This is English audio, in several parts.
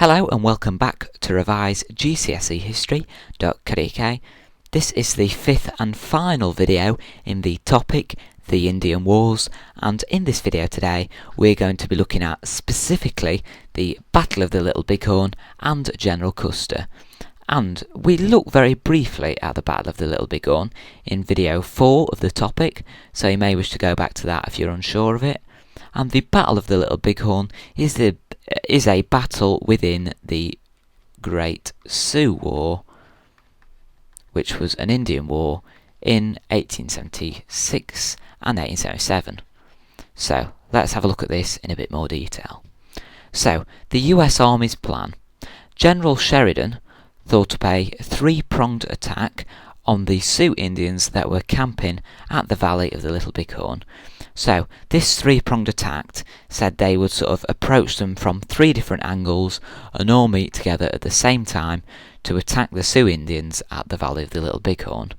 Hello and welcome back to revise GCSE history.co.uk. This is the fifth and final video in the topic, the Indian Wars, and in this video today we're going to be looking at specifically the Battle of the Little Bighorn and General Custer. And we look very briefly at the Battle of the Little Bighorn in video 4 of the topic, so you may wish to go back to that if you're unsure of it. And the Battle of the Little Bighorn is a battle within the Great Sioux War, which was an Indian war in 1876 and 1877. So let's have a look at this in a bit more detail. So the US Army's plan. General Sheridan thought up a three-pronged attack on the Sioux Indians that were camping at the Valley of the Little Bighorn. So this three-pronged attack said they would sort of approach them from three different angles and all meet together at the same time to attack the Sioux Indians at the Valley of the Little Bighorn.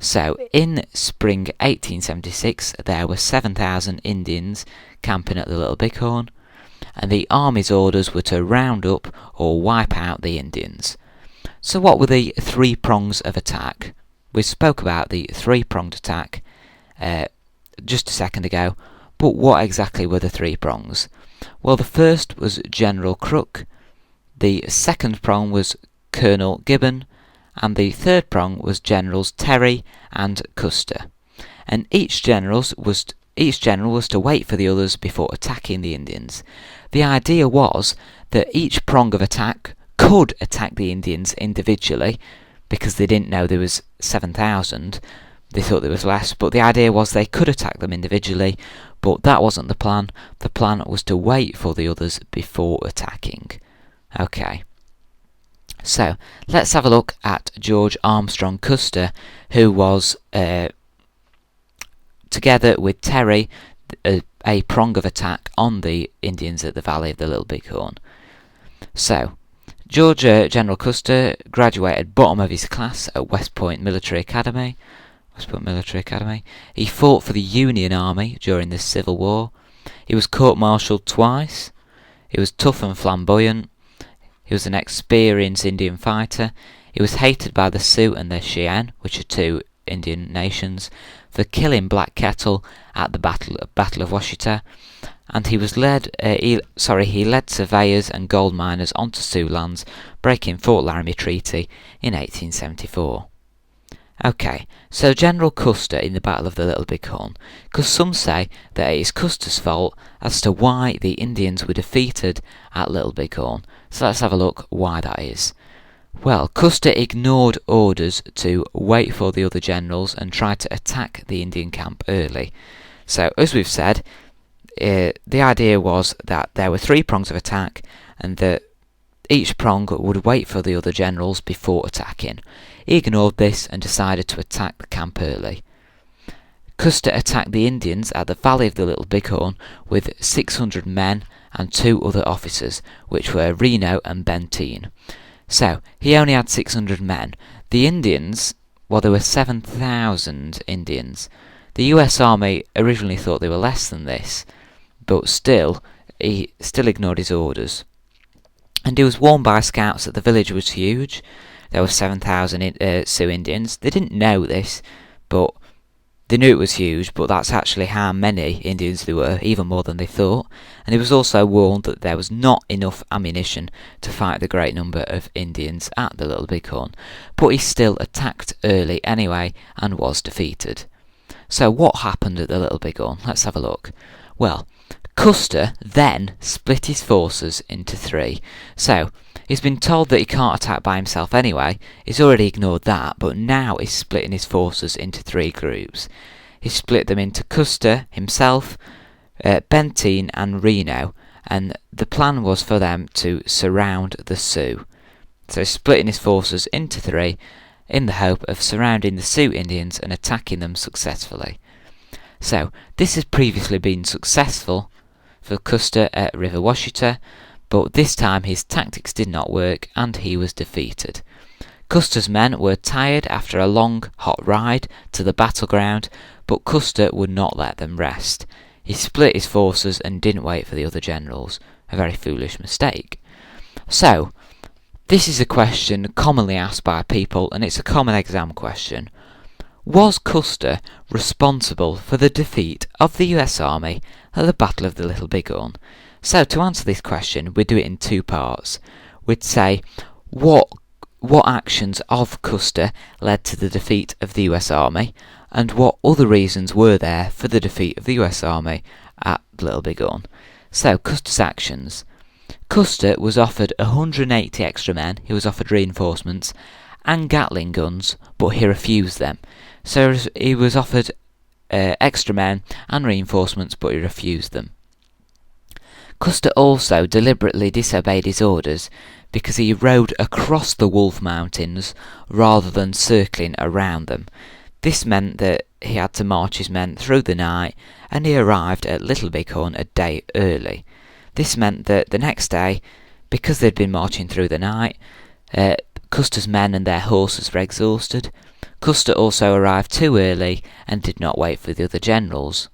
So in spring 1876 there were 7,000 Indians camping at the Little Bighorn, and the Army's orders were to round up or wipe out the Indians. So what were the three prongs of attack? We spoke about the three-pronged attack just a second ago, but what exactly were the three prongs? Well, the first was General Crook, the second prong was Colonel Gibbon, and the third prong was Generals Terry and Custer. And each general was to wait for the others before attacking the Indians. The idea was that each prong of attack could attack the Indians individually, because they didn't know there was 7,000. They thought there was less, but the idea was they could attack them individually, but that wasn't the plan. The plan was to wait for the others before attacking. Okay. So, let's have a look at George Armstrong Custer, who was, together with Terry, a prong of attack on the Indians at the Valley of the Little Bighorn. So, General Custer graduated bottom of his class at West Point Military Academy. He fought for the Union Army during the Civil War. He was court-martialed twice. He was tough and flamboyant. He was an experienced Indian fighter. He was hated by the Sioux and the Cheyenne, which are two Indian nations, for killing Black Kettle at the Battle of Washita. And he led surveyors and gold miners onto Sioux lands, breaking Fort Laramie Treaty in 1874. Okay, so General Custer in the Battle of the Little Bighorn, because some say that it is Custer's fault as to why the Indians were defeated at Little Bighorn. So let's have a look why that is. Well, Custer ignored orders to wait for the other generals and tried to attack the Indian camp early. So, as we've said, the idea was that there were three prongs of attack and that each prong would wait for the other generals before attacking. He ignored this and decided to attack the camp early. Custer attacked the Indians at the Valley of the Little Bighorn with 600 men and two other officers, which were Reno and Benteen. So, he only had 600 men. The Indians, well, there were 7,000 Indians. The US Army originally thought they were less than this, but he still ignored his orders. And he was warned by scouts that the village was huge. There were 7,000 Sioux Indians. They didn't know this, but they knew it was huge, but that's actually how many Indians there were, even more than they thought. And he was also warned that there was not enough ammunition to fight the great number of Indians at the Little Bighorn. But he still attacked early anyway and was defeated. So what happened at the Little Bighorn? Let's have a look. Well, Custer then split his forces into three. So, he's been told that he can't attack by himself anyway. He's already ignored that, but now he's splitting his forces into three groups. He split them into Custer himself, Benteen and Reno, and the plan was for them to surround the Sioux. So he's splitting his forces into three in the hope of surrounding the Sioux Indians and attacking them successfully. So, this has previously been successful for Custer at River Washita, but this time his tactics did not work and he was defeated. Custer's men were tired after a long, hot ride to the battleground, but Custer would not let them rest. He split his forces and didn't wait for the other generals, a very foolish mistake. So, this is a question commonly asked by people, and it's a common exam question. Was Custer responsible for the defeat of the US Army at the Battle of the Little Bighorn? So, to answer this question, we'd do it in two parts. We'd say, what actions of Custer led to the defeat of the US Army, and what other reasons were there for the defeat of the US Army at Little Bighorn. So, Custer's actions. Custer was offered 180 extra men, he was offered reinforcements, and Gatling guns, but he refused them. So he was offered extra men and reinforcements, but he refused them. Custer also deliberately disobeyed his orders because he rode across the Wolf Mountains rather than circling around them. This meant that he had to march his men through the night, and he arrived at Little Bighorn a day early. This meant that the next day, because they'd been marching through the night, Custer's men and their horses were exhausted. Custer also arrived too early and did not wait for the other generals.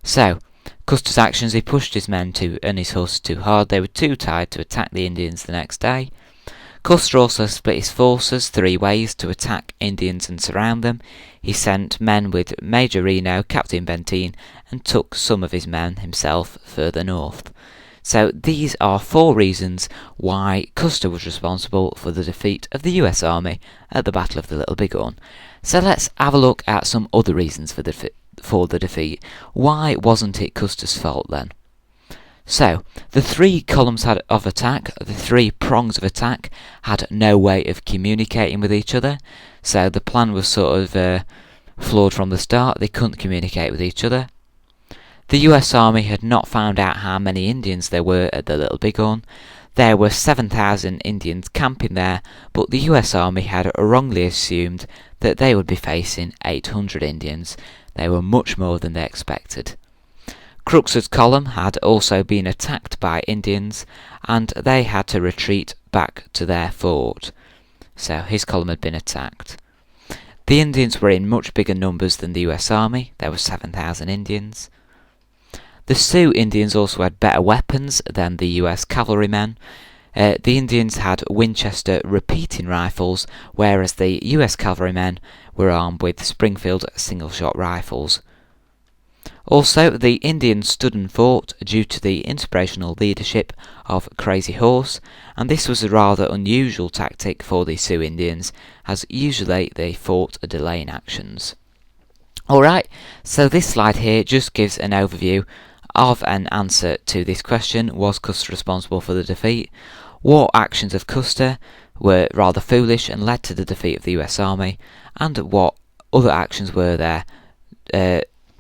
So, Custer's actions, he pushed his men and his horses too hard. They were too tired to attack the Indians the next day. Custer also split his forces 3 ways to attack Indians and surround them. He sent men with Major Reno, Captain Benteen, and took some of his men himself further north. So these are 4 reasons why Custer was responsible for the defeat of the US Army at the Battle of the Little Bighorn. So let's have a look at some other reasons for the defeat. Why wasn't it Custer's fault then? So, the 3 columns of attack, the 3 prongs of attack, had no way of communicating with each other. So the plan was sort of flawed from the start. They couldn't communicate with each other. The US Army had not found out how many Indians there were at the Little Bighorn. There were 7,000 Indians camping there, but the US Army had wrongly assumed that they would be facing 800 Indians. They were much more than they expected. Crux's column had also been attacked by Indians, and they had to retreat back to their fort. So his column had been attacked. The Indians were in much bigger numbers than the US Army. There were 7,000 Indians. The Sioux Indians also had better weapons than the US cavalrymen. The Indians had Winchester repeating rifles, whereas the US cavalrymen were armed with Springfield single-shot rifles. Also, the Indians stood and fought due to the inspirational leadership of Crazy Horse, and this was a rather unusual tactic for the Sioux Indians, as usually they fought a delay in actions. Alright, so this slide here just gives an overview of an answer to this question: was Custer responsible for the defeat? What actions of Custer were rather foolish and led to the defeat of the US Army? And what other actions were there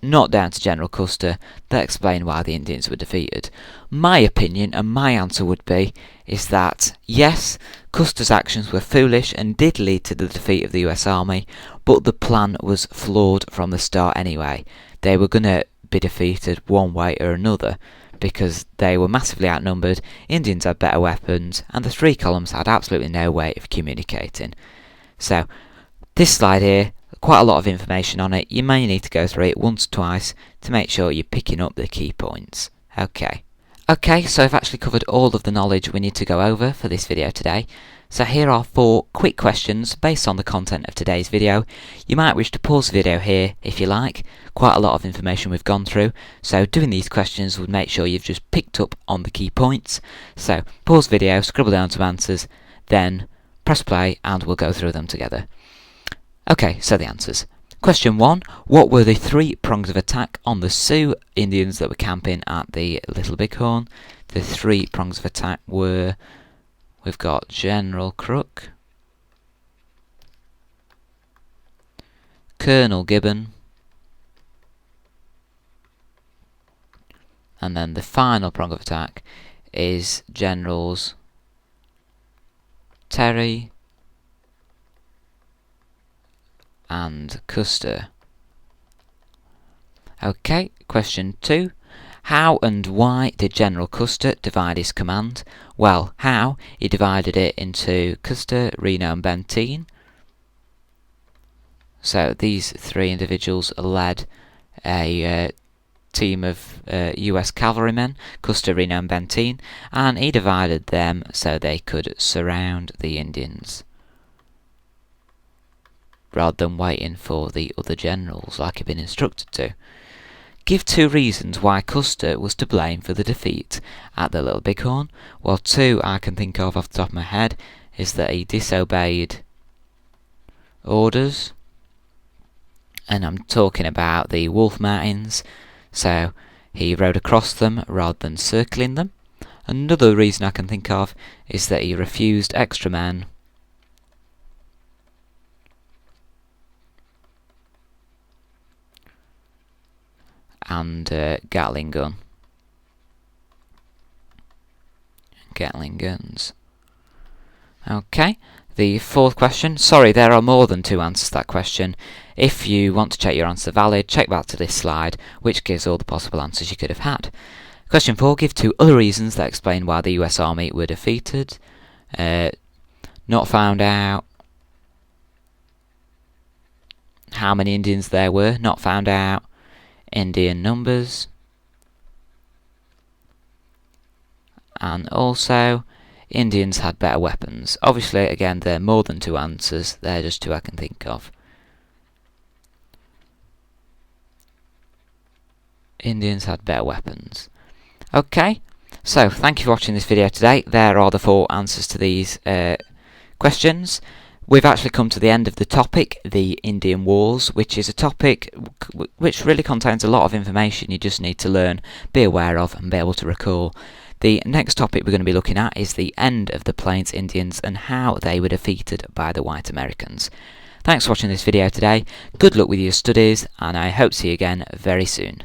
not down to General Custer that explain why the Indians were defeated? My opinion and my answer would be is that yes, Custer's actions were foolish and did lead to the defeat of the US Army, but the plan was flawed from the start anyway. They were going to be defeated one way or another because they were massively outnumbered, Indians had better weapons, and the 3 columns had absolutely no way of communicating. So, this slide here, quite a lot of information on it. You may need to go through it once or twice to make sure you're picking up the key points. Okay, so I've actually covered all of the knowledge we need to go over for this video today. So here are 4 quick questions based on the content of today's video. You might wish to pause the video here if you like. Quite a lot of information we've gone through, so doing these questions would make sure you've just picked up on the key points. So pause the video, scribble down some answers, then press play and we'll go through them together. Okay, so the answers. Question 1. What were the 3 prongs of attack on the Sioux Indians that were camping at the Little Bighorn? The 3 prongs of attack were, we've got General Crook, Colonel Gibbon, and then the final prong of attack is Generals Terry and Custer. Okay, question 2. How and why did General Custer divide his command? Well, how? He divided it into Custer, Reno and Benteen. So these 3 individuals led a team of US cavalrymen, Custer, Reno, and Benteen, and he divided them so they could surround the Indians, rather than waiting for the other generals like he'd been instructed to. Give 2 reasons why Custer was to blame for the defeat at the Little Bighorn. Well, 2 I can think of off the top of my head is that he disobeyed orders, and I'm talking about the Wolf Mountains, so he rode across them rather than circling them. Another reason I can think of is that he refused extra men and Gatling guns. Okay, the 4th question. Sorry, there are more than 2 answers to that question. If you want to check your answer valid, check back to this slide, which gives all the possible answers you could have had. Question 4. Give 2 other reasons that explain why the US Army were defeated. Not found out how many Indians there were. Not found out Indian numbers. And also, Indians had better weapons. Obviously, again, there are more than 2 answers. They're just 2 I can think of. Indians had better weapons. Okay, so thank you for watching this video today. There are the 4 answers to these questions. We've actually come to the end of the topic, the Indian Wars, which is a topic which really contains a lot of information you just need to learn, be aware of, and be able to recall. The next topic we're going to be looking at is the end of the Plains Indians and how they were defeated by the white Americans. Thanks for watching this video today. Good luck with your studies, and I hope to see you again very soon.